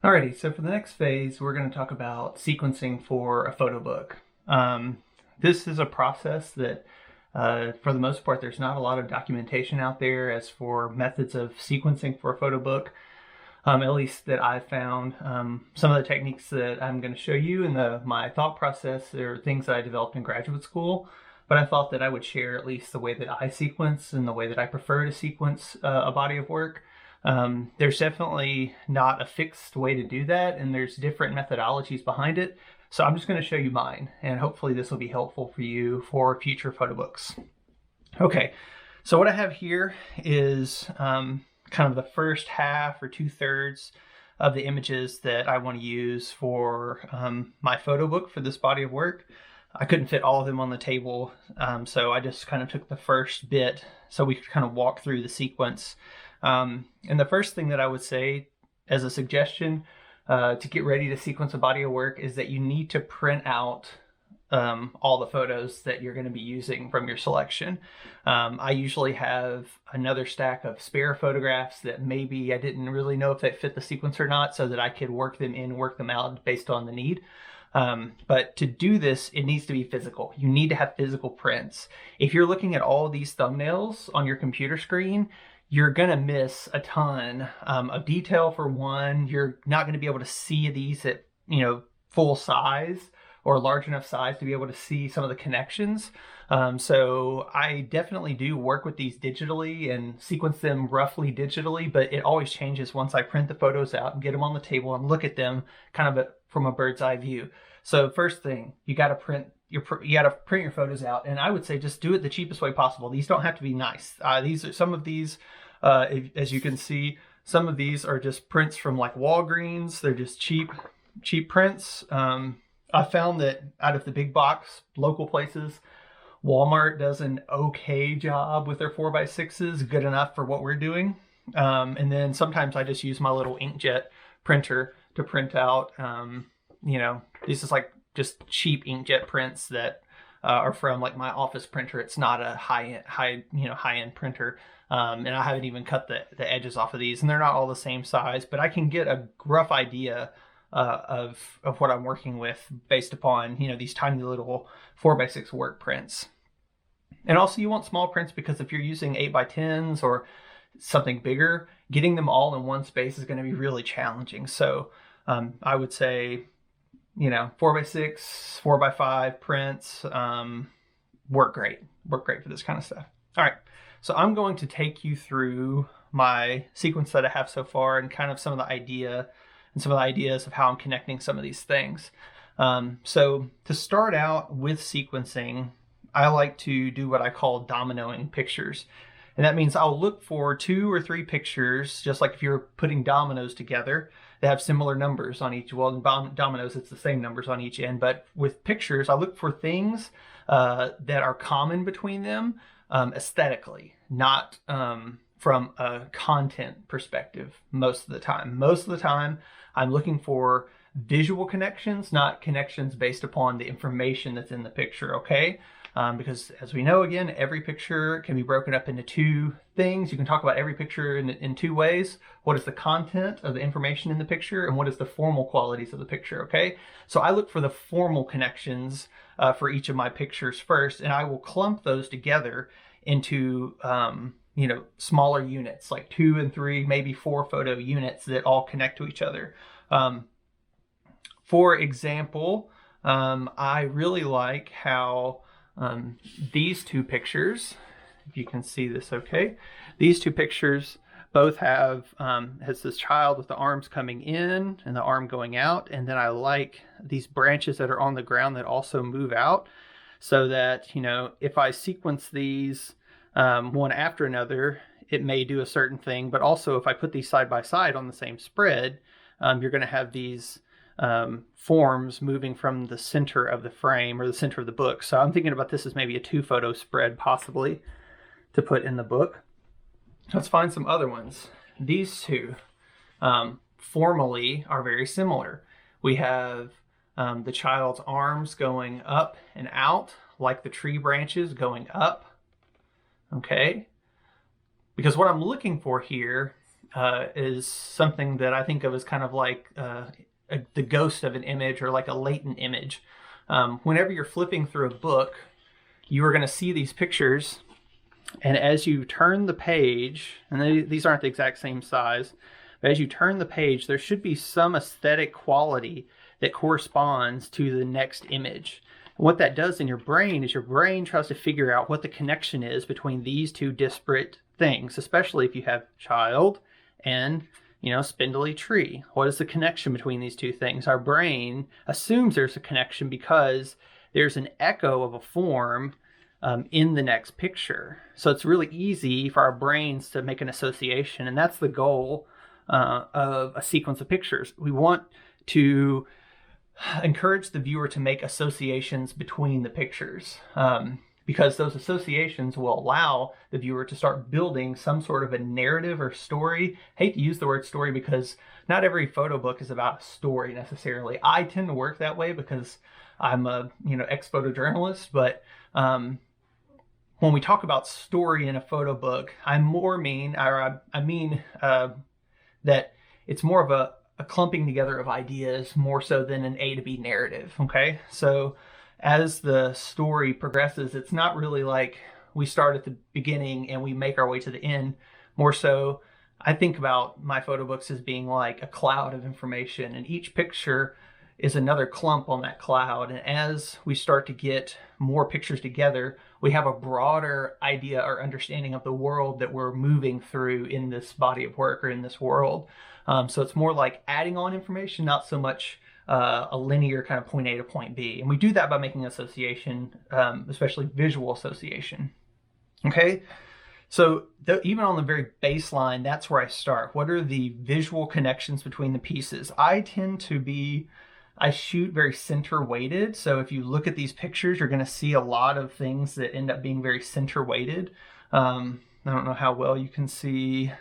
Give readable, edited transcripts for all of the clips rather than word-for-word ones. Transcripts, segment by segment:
Alrighty, so for the next phase, we're going to talk about sequencing for a photo book. This is a process that, for the most part, there's not a lot of documentation out there as for methods of sequencing for a photo book, at least that I've found. Some of the techniques that I'm going to show you in my thought process are things that I developed in graduate school, but I thought that I would share at least the way that I sequence and the way that I prefer to sequence a body of work. There's definitely not a fixed way to do that, and there's different methodologies behind it. So I'm just going to show you mine, and hopefully this will be helpful for you for future photo books. Okay, so what I have here is kind of the first half or 2/3 of the images that I want to use for my photo book for this body of work. I couldn't fit all of them on the table, so I just kind of took the first bit so we could kind of walk through the sequence. And the first thing that I would say as a suggestion to get ready to sequence a body of work is that you need to print out all the photos that you're going to be using from your selection. I usually have another stack of spare photographs that maybe I didn't really know if they fit the sequence or not, so that I could work them in, work them out based on the need. But to do this, it needs to be physical. You need to have physical prints. If you're looking at all these thumbnails on your computer screen, you're going to miss a ton of detail. For one, you're not going to be able to see these at, full size or large enough size to be able to see some of the connections. So I definitely do work with these digitally and sequence them roughly digitally, but it always changes once I print the photos out and get them on the table and look at them kind of from a bird's eye view. So first thing, you got to print your photos out, and I would say just do it the cheapest way possible. These don't have to be nice. These are some of these, as you can see, some of these are just prints from like Walgreens. They're just cheap prints. I found that out of the big box local places, Walmart does an okay job with their 4x6s, good enough for what we're doing. And then sometimes I just use my little inkjet printer to print out, these is like just cheap inkjet prints that are from like my office printer. It's not a high-end printer. And I haven't even cut the edges off of these, and they're not all the same size, but I can get a rough idea of what I'm working with based upon, these tiny little 4x6 work prints. And also you want small prints because if you're using 8x10s or something bigger, getting them all in one space is going to be really challenging. So I would say, 4x6, 4x5 prints work great for this kind of stuff. All right, so I'm going to take you through my sequence that I have so far and kind of some of the ideas of how I'm connecting some of these things. So to start out with sequencing, I like to do what I call dominoing pictures. And that means I'll look for 2 or 3 pictures, just like if you're putting dominoes together, they have similar numbers on each. Well, in dominoes, it's the same numbers on each end. But with pictures, I look for things that are common between them aesthetically, not from a content perspective most of the time. Most of the time, I'm looking for visual connections, not connections based upon the information that's in the picture, okay? Because as we know, again, every picture can be broken up into 2 things. You can talk about every picture in 2 ways. What is the content of the information in the picture, and what is the formal qualities of the picture, okay? So I look for the formal connections for each of my pictures first, and I will clump those together into smaller units, like 2 and 3, maybe 4 photo units that all connect to each other. For example, I really like how these 2 pictures, if you can see this okay, these 2 pictures both have has this child with the arms coming in and the arm going out, and then I like these branches that are on the ground that also move out, so that if I sequence these one after another, it may do a certain thing, but also if I put these side by side on the same spread, you're going to have these forms moving from the center of the frame or the center of the book. So I'm thinking about this as maybe a 2 photo spread possibly to put in the book. Let's find some other ones. These 2 formally are very similar. We have the child's arms going up and out like the tree branches going up. Okay, because what I'm looking for here is something that I think of as kind of like the ghost of an image, or like a latent image. Whenever you're flipping through a book, you are going to see these pictures, and as you turn the page, and these aren't the exact same size, but as you turn the page, there should be some aesthetic quality that corresponds to the next image. And what that does in your brain is your brain tries to figure out what the connection is between these two disparate things, especially if you have child and spindly tree. What is the connection between these two things? Our brain assumes there's a connection because there's an echo of a form in the next picture. So it's really easy for our brains to make an association, and that's the goal of a sequence of pictures. We want to encourage the viewer to make associations between the pictures, because those associations will allow the viewer to start building some sort of a narrative or story. I hate to use the word story because not every photo book is about a story necessarily. I tend to work that way because I'm a ex-photojournalist, but when we talk about story in a photo book, I mean that it's more of a clumping together of ideas more so than an A to B narrative, okay? So as the story progresses, it's not really like we start at the beginning and we make our way to the end. More so, I think about my photo books as being like a cloud of information, and each picture is another clump on that cloud. And as we start to get more pictures together, we have a broader idea or understanding of the world that we're moving through in this body of work or in this world. So it's more like adding on information, not so much a linear kind of point A to point B. And we do that by making association, especially visual association. Okay, so even on the very baseline, that's where I start. What are the visual connections between the pieces? I shoot very center weighted. So if you look at these pictures, you're going to see a lot of things that end up being very center weighted. I don't know how well you can see.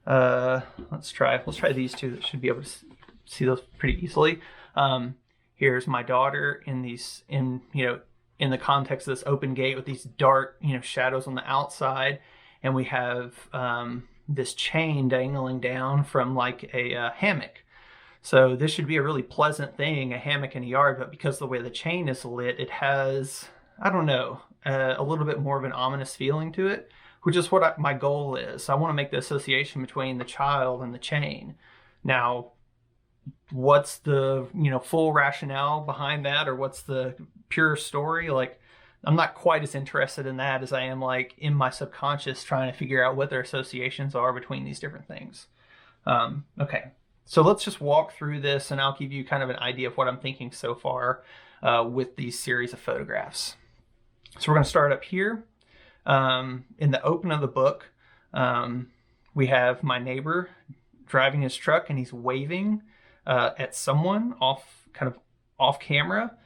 Let's try these two that should be able to see those pretty easily. Here's my daughter in the context of this open gate with these dark, shadows on the outside. And we have this chain dangling down from like a hammock. So this should be a really pleasant thing, a hammock in a yard, but because of the way the chain is lit, it has, I don't know, a little bit more of an ominous feeling to it, which is what my goal is. I want to make the association between the child and the chain. Now, what's the full rationale behind that, or what's the pure story? Like, I'm not quite as interested in that as I am like in my subconscious trying to figure out what their associations are between these different things. Okay, so let's just walk through this, and I'll give you kind of an idea of what I'm thinking so far with these series of photographs. So we're going to start up here. In the open of the book, we have my neighbor driving his truck, and he's waving at someone kind of off camera.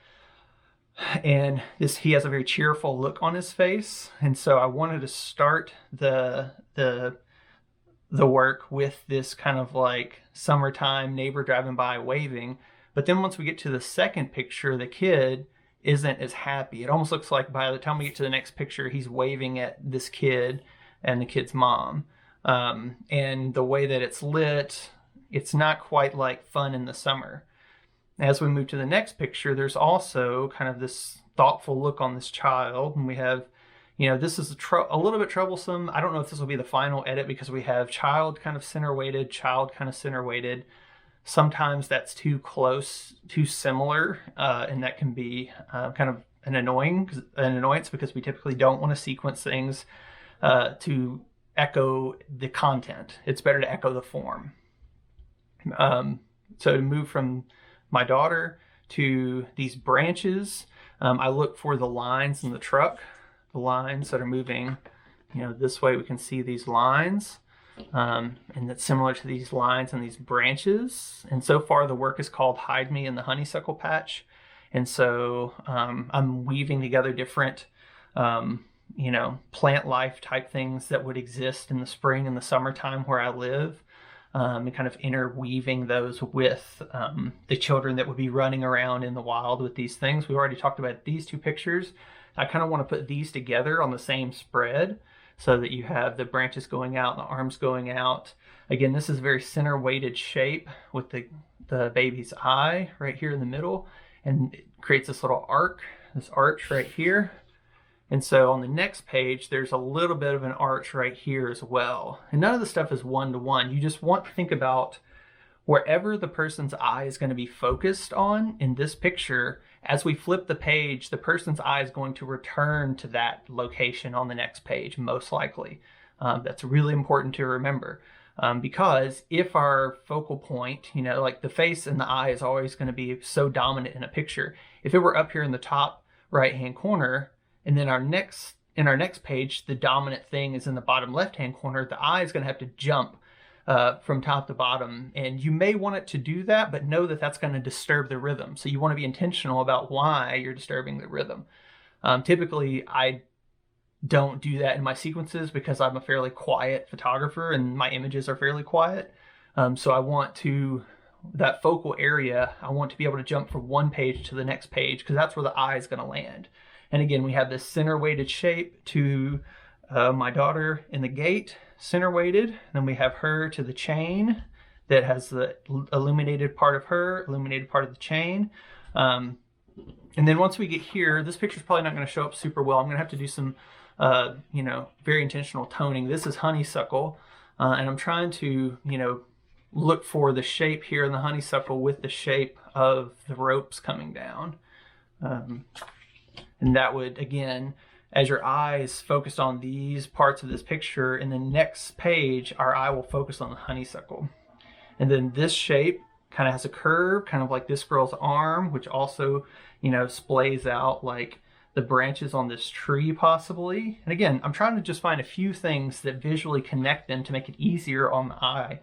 And he has a very cheerful look on his face. And so I wanted to start the work with this kind of like summertime neighbor driving by waving. But then once we get to the second picture, the kid isn't as happy. It almost looks like by the time we get to the next picture, he's waving at this kid and the kid's mom. And the way that it's lit, it's not quite like fun in the summer. As we move to the next picture, there's also kind of this thoughtful look on this child. And we have, this is a little bit troublesome. I don't know if this will be the final edit because we have child kind of center weighted, child kind of center weighted. Sometimes that's too close, too similar, and that can be kind of an annoyance because we typically don't want to sequence things to echo the content. It's better to echo the form. So to move from my daughter to these branches, I look for the lines in the truck, the lines that are moving, this way we can see these lines. And that's similar to these lines and these branches. And so far the work is called Hide Me in the Honeysuckle Patch. And so I'm weaving together different, plant life type things that would exist in the spring and the summertime where I live. And kind of interweaving those with the children that would be running around in the wild with these things. We've already talked about these two pictures. I kind of want to put these together on the same spread so that you have the branches going out and the arms going out. Again, this is a very center weighted shape with the baby's eye right here in the middle, and it creates this little arc, this arch right here. And so on the next page, there's a little bit of an arch right here as well. And none of the stuff is one-to-one. You just want to think about wherever the person's eye is going to be focused on in this picture. As we flip the page, the person's eye is going to return to that location on the next page, most likely. That's really important to remember. Because if our focal point, you know, like the face and the eye is always going to be so dominant in a picture. If it were up here in the top right-hand corner, and then in our next page, the dominant thing is in the bottom left-hand corner, the eye is going to have to jump from top to bottom. And you may want it to do that, but know that that's going to disturb the rhythm. So you want to be intentional about why you're disturbing the rhythm. Typically, I don't do that in my sequences because I'm a fairly quiet photographer and my images are fairly quiet. So I want to, that focal area, I want to be able to jump from one page to the next page because that's where the eye is going to land. And again, we have this center weighted shape to my daughter in the gate, center weighted. Then we have her to the chain that has the illuminated part of her, illuminated part of the chain. And then once we get here, this picture is probably not going to show up super well. I'm going to have to do some, you know, very intentional toning. This is honeysuckle, and I'm trying to, you know, look for the shape here in the honeysuckle with the shape of the ropes coming down. And that would, again, as your eye is focused on these parts of this picture, in the next page, our eye will focus on the honeysuckle. And then this shape kind of has a curve, kind of like this girl's arm, which also, you know, splays out like the branches on this tree possibly. And again, I'm trying to just find a few things that visually connect them to make it easier on the eye.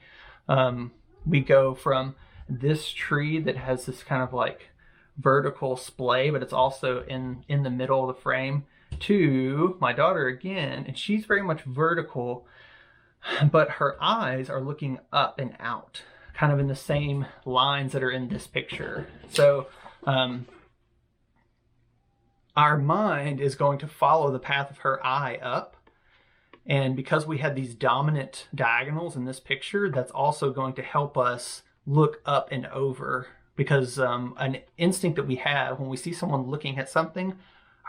We go from this tree that has this kind of like vertical splay, but it's also in the middle of the frame, to my daughter again, and she's very much vertical, but her eyes are looking up and out, kind of in the same lines that are in this picture. So our mind is going to follow the path of her eye up. And because we had these dominant diagonals in this picture, that's also going to help us look up and over, because an instinct that we have when we see someone looking at something,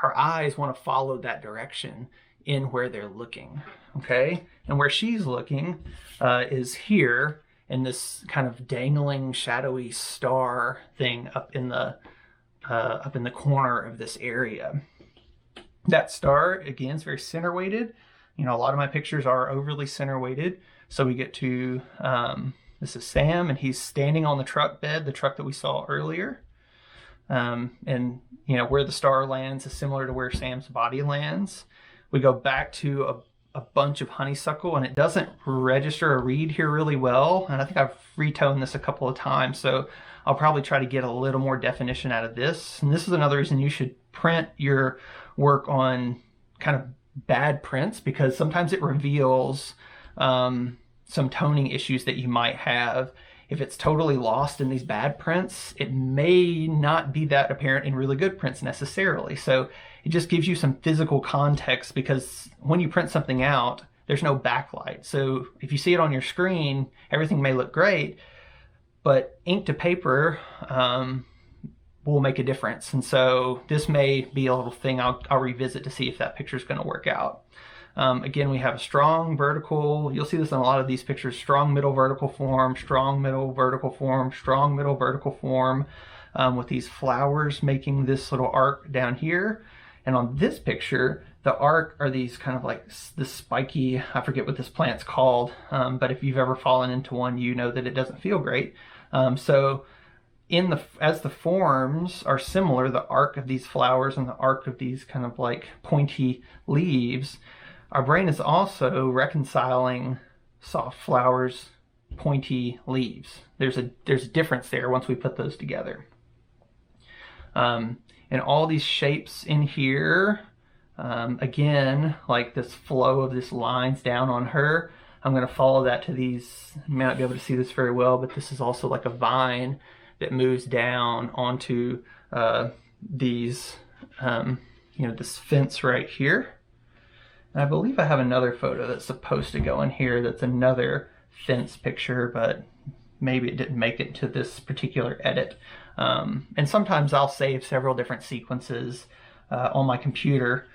our eyes want to follow that direction in where they're looking, okay? And where she's looking is here in this kind of dangling, shadowy star thing up in the corner of this area. That star, again, is very center weighted. You know, a lot of my pictures are overly center weighted. So we get to, this is Sam, and he's standing on the truck bed, the truck that we saw earlier. And, you know, where the star lands is similar to where Sam's body lands. We go back to a bunch of honeysuckle, and it doesn't register or read here really well. And I think I've retoned this a couple of times, so I'll probably try to get a little more definition out of this. And this is another reason you should print your work on kind of bad prints, because sometimes it reveals some toning issues that you might have. If it's totally lost in these bad prints, it may not be that apparent in really good prints necessarily. So it just gives you some physical context, because when you print something out, there's no backlight. So if you see it on your screen, everything may look great, but ink to paper will make a difference. And so this may be a little thing I'll revisit to see if that picture is going to work out. Again, we have a strong vertical, you'll see this in a lot of these pictures, strong middle vertical form, strong middle vertical form, strong middle vertical form, with these flowers making this little arc down here. And on this picture, the arc are these kind of like this spiky, I forget what this plant's called, but if you've ever fallen into one, you know that it doesn't feel great. So as the forms are similar, the arc of these flowers and the arc of these kind of like pointy leaves, our brain is also reconciling soft flowers, pointy leaves. There's a difference there once we put those together. And all these shapes in here, again, like this flow of this lines down on her, I'm going to follow that to these. You may not be able to see this very well, but this is also like a vine that moves down onto these, you know, this fence right here. And I believe I have another photo that's supposed to go in here that's another fence picture, but maybe it didn't make it to this particular edit. And sometimes I'll save several different sequences on my computer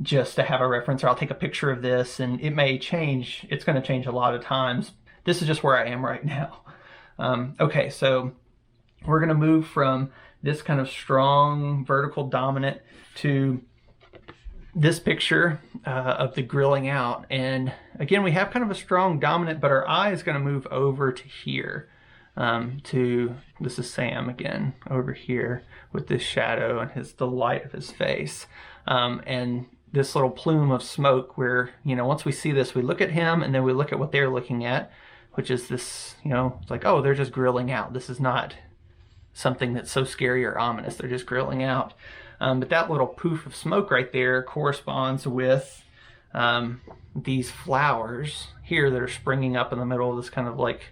just to have a reference, or I'll take a picture of this, and it may change. It's going to change a lot of times. This is just where I am right now. Okay, so we're going to move from this kind of strong vertical dominant to this picture of the grilling out. And again, we have kind of a strong dominant, but our eye is going to move over to here. This is Sam again over here with this shadow and the light of his face. And this little plume of smoke where, once we see this, we look at him and then we look at what they're looking at, which is this, it's like, oh, they're just grilling out. This is not something that's so scary or ominous. They're just grilling out. But that little poof of smoke right there corresponds with these flowers here that are springing up in the middle of this kind of like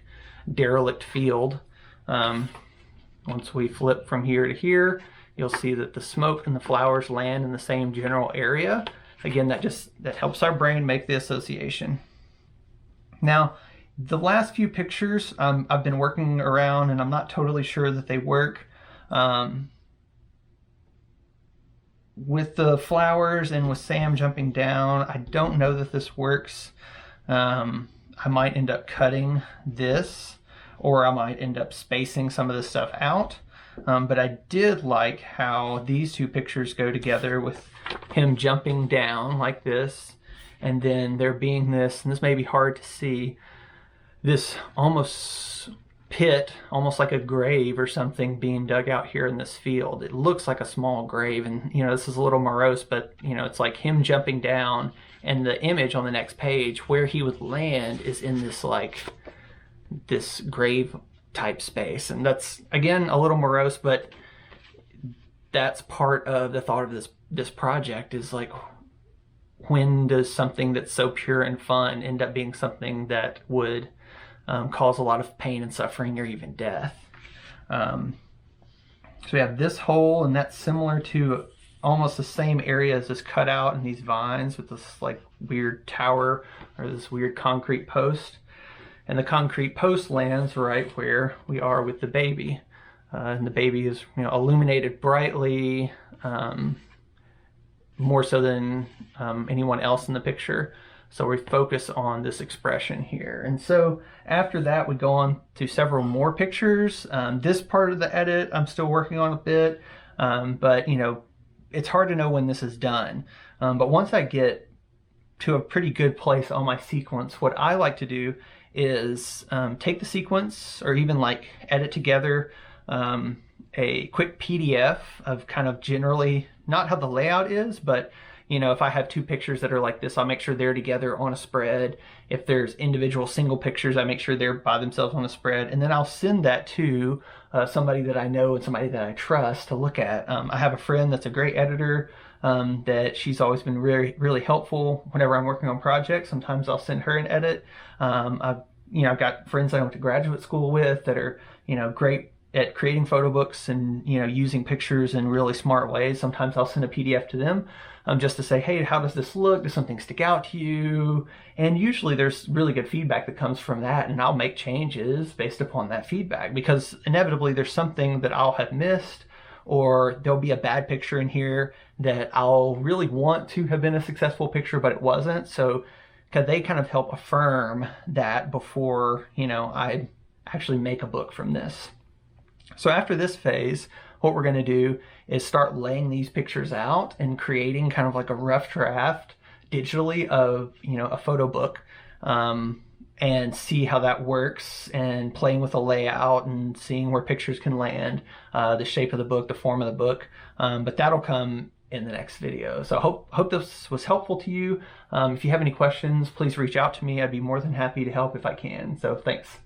derelict field. Once we flip from here to here, you'll see that the smoke and the flowers land in the same general area. Again, that helps our brain make the association. Now, the last few pictures I've been working around, and I'm not totally sure that they work. With the flowers and with Sam jumping down, I don't know that this works. I might end up cutting this, or I might end up spacing some of this stuff out. But I did like how these two pictures go together with him jumping down like this, and then there being this, and this may be hard to see, this almost pit, almost like a grave or something being dug out here in this field. It looks like a small grave, and this is a little morose, but it's like him jumping down, and the image on the next page where he would land is in this grave type space. And that's, again, a little morose, but that's part of the thought of this project, is like, when does something that's so pure and fun end up being something that would cause a lot of pain and suffering or even death? So we have this hole, and that's similar to almost the same area as this cutout in these vines with this like weird tower or this weird concrete post. And the concrete post lands right where we are with the baby. And the baby is illuminated brightly, more so than anyone else in the picture. So we focus on this expression here. And so after that, we go on to several more pictures. This part of the edit I'm still working on a bit, but it's hard to know when this is done. But once I get to a pretty good place on my sequence, what I like to do is take the sequence, or even like edit together a quick PDF of kind of generally not how the layout is, but if I have two pictures that are like this, I'll make sure they're together on a spread. If there's individual single pictures, I make sure they're by themselves on a spread, and then I'll send that to somebody that I know and somebody that I trust to look at. I have a friend that's a great editor, that she's always been really, really helpful whenever I'm working on projects. Sometimes I'll send her an edit. I've got friends I went to graduate school with that are, great at creating photo books and, using pictures in really smart ways. Sometimes I'll send a PDF to them just to say, hey, how does this look? Does something stick out to you? And usually there's really good feedback that comes from that, and I'll make changes based upon that feedback, because inevitably there's something that I'll have missed, or there'll be a bad picture in here that I'll really want to have been a successful picture, but it wasn't. So they kind of help affirm that before, I actually make a book from this. So after this phase, what we're going to do is start laying these pictures out and creating kind of like a rough draft digitally of, a photo book, and see how that works, and playing with the layout and seeing where pictures can land, the shape of the book, the form of the book. But that'll come in the next video. So hope this was helpful to you. If you have any questions, please reach out to me. I'd be more than happy to help if I can. So thanks.